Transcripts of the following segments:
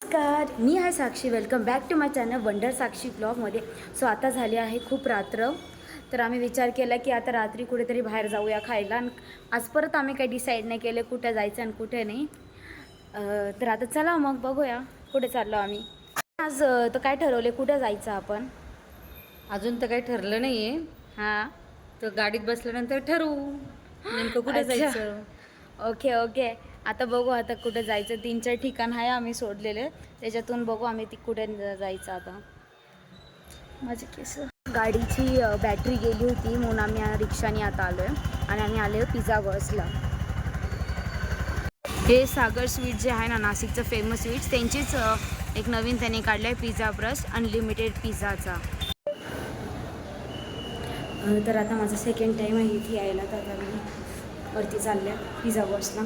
नमस्कार, मी आहे Sakshi. Welcome back to my channel wonder Sakshi ब्लॉगमध्ये. सो आता झाली आहे खूप रात्र, तर आम्ही विचार केला की आता रात्री कुठेतरी बाहेर जाऊया खायला. आणि आज परत आम्ही काही डिसाईड नाही केलं कुठे जायचं आणि कुठे नाही. तर आता चला मग बघूया कुठे चाललो आम्ही. आज तर काय ठरवले कुठे जायचं आपण? अजून तर काही ठरलं नाही आहे. हां, तर गाडीत बसल्यानंतर ठरवू नेमकं कुठे अच्छा. जायचं. Okay okay. आता बघू आता कुठे जायचं. 3-4 ठिकाण आहे आम्ही सोडलेले, त्याच्यातून बघू आम्ही ती कुठे जायचं. आता माझे केस गाडीची बॅटरी गेली होती म्हणून आम्ही रिक्षाने आता आलो आहे आणि आम्ही आलो आहे पिझ्झा बॉक्सला. हे सागर स्वीट जे आहे ना, नाशिकचं फेमस स्वीट्स, त्यांचीच एक नवीन त्याने काढलं आहे पिझ्झा ब्रस्ट अनलिमिटेड पिझ्झाचा. तर आता माझा सेकंड टाईम आहे इथे यायला, तर आता मी वरती चालले पिझ्झा बॉक्सला.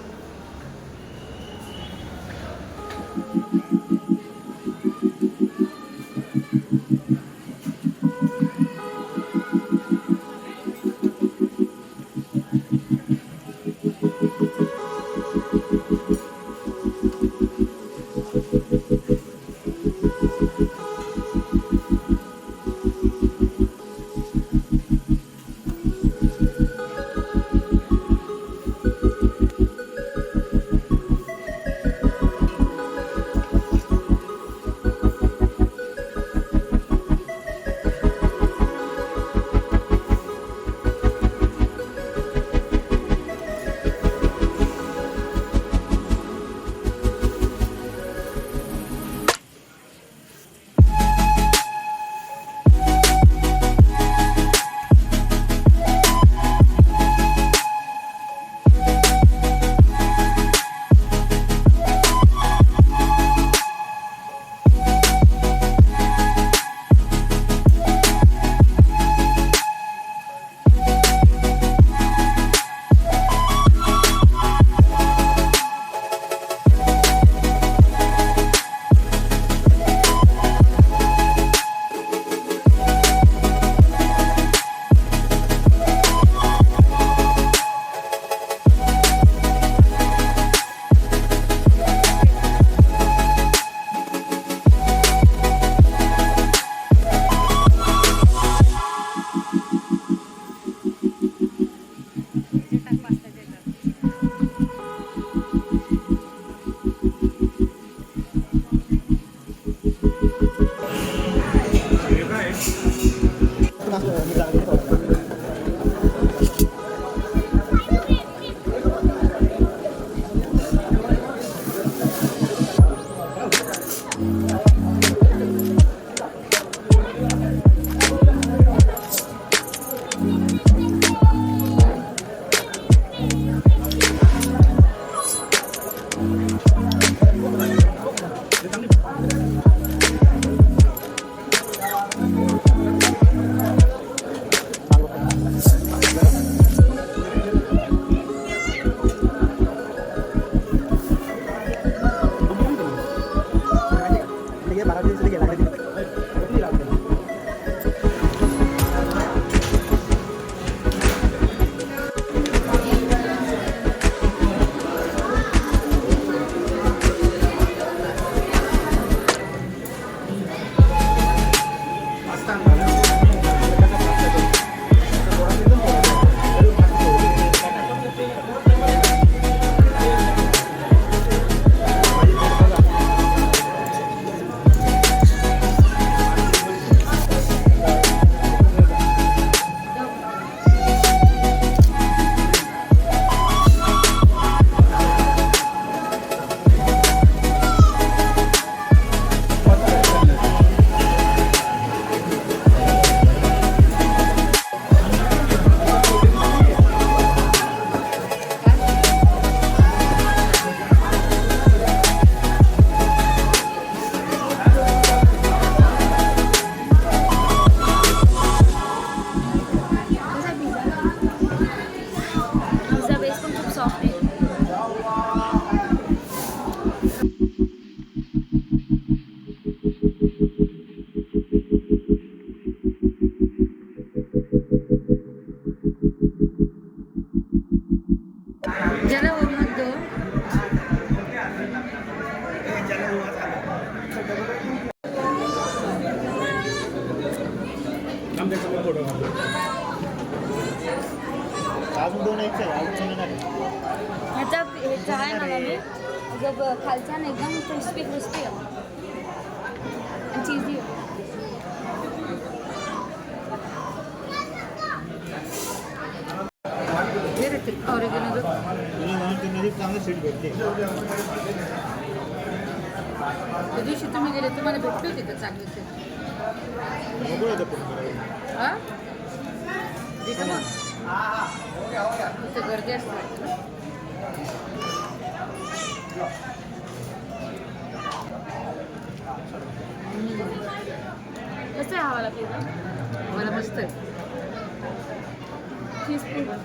ह्याचा ह्याचा आहे ना मम्मी जो खालचा ना एकदम क्रिस्पी क्रिस्पी आहे आणि चीजी आहे. हे रे ते ऑरिजिनल चांगलं सीट भेटते. त्या दिवशी तुम्ही गेले तुम्हाला भेटले होते का चांगले ते हा तिथं मग तिथं गर्दी असते कसं आहे हवाला पिझ्झा मला मस्त आहे चीज पिझ्झा.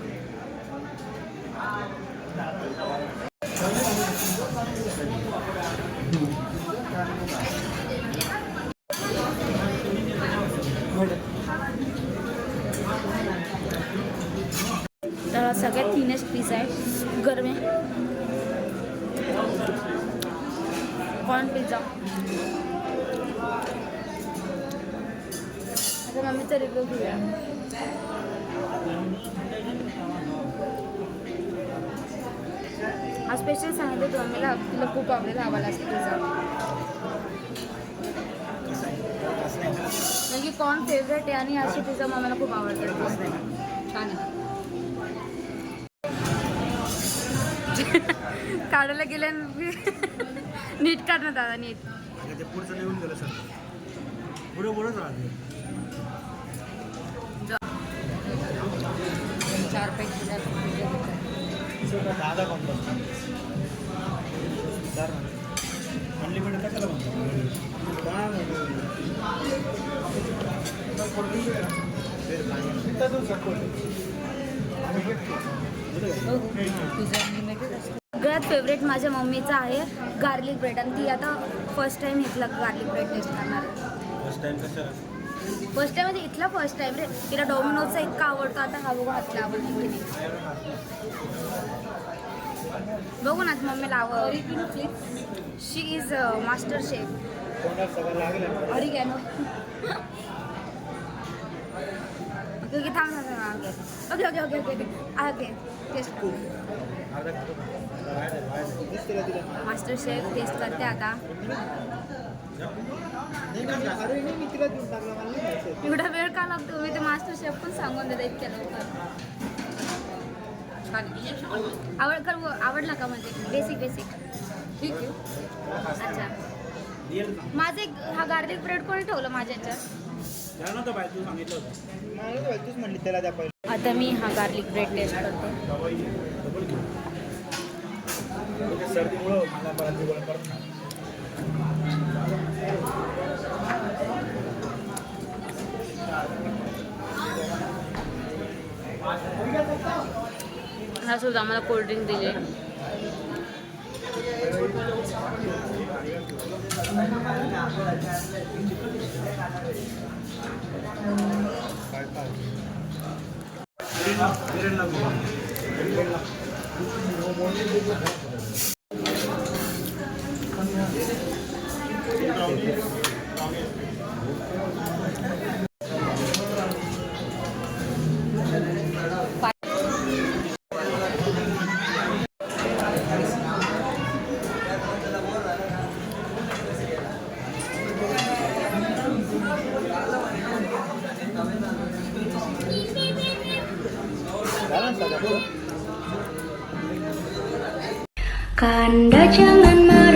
तर हा सगळ्यात थिनेस्ट पीस आहे गरमे कॉर्न पिझ्झा. आता मम्मीचा रिव्ह्यू घेऊया. हा स्पेशल सांगितलं मम्मीला तिला खूप आवडेल हवाला पिझ्झा म्हणजे कॉर्न फेवरेट आहे आणि अशी पिझ्झा मम्मीला खूप आवडतात. छान आहे काढायला गेल्या नीट काढ ना दादा नीट. ते पुढचं लिहून गेलं सर पुढे पुढंच राहते 4 पैकी जास्त दादा कोणता सर अनलिमिटेड कशाला म्हणतो सगळ्यात फेवरेट माझ्या मम्मीचा आहे गार्लिक ब्रेड आणि ती आता फर्स्ट टाइम इथला गार्लिक ब्रेड टेस्ट करणार आहे. फर्स्ट टाइम कशाला फर्स्ट टाइम म्हणजे इथला फर्स्ट टाइम रे. तिला डॉमिनोजचा इतका आवडतो आता हा बघू हातला आवडतो की नाही बघू ना मम्मीला आवड. शी इज मास्टर शेफ कोणाला सगळं लागेल ऑरिगॅनो. ओके थांब ना okay okay okay okay okay taste master chef taste करते आता. एवढा वेळ का लागतो मी ते मास्टर शेफ पण सांगून देते इतक्या लवकर. छान आहे आवडला का म्हणजे बेसिक बेसिक ठीक आहे अच्छा. माझं एक हा गार्लिक ब्रेड कोणी ठेवलं माझ्या ह्याच्यात. तूच म्हणली त्याला द्या पहिले. आता मी हा गार्लिक ब्रेड टेस्ट करते. सर्दीमुळं मला परत परत हा सुद्धा आम्हाला कोल्ड्रिंक दिले. Kanda jangan marah.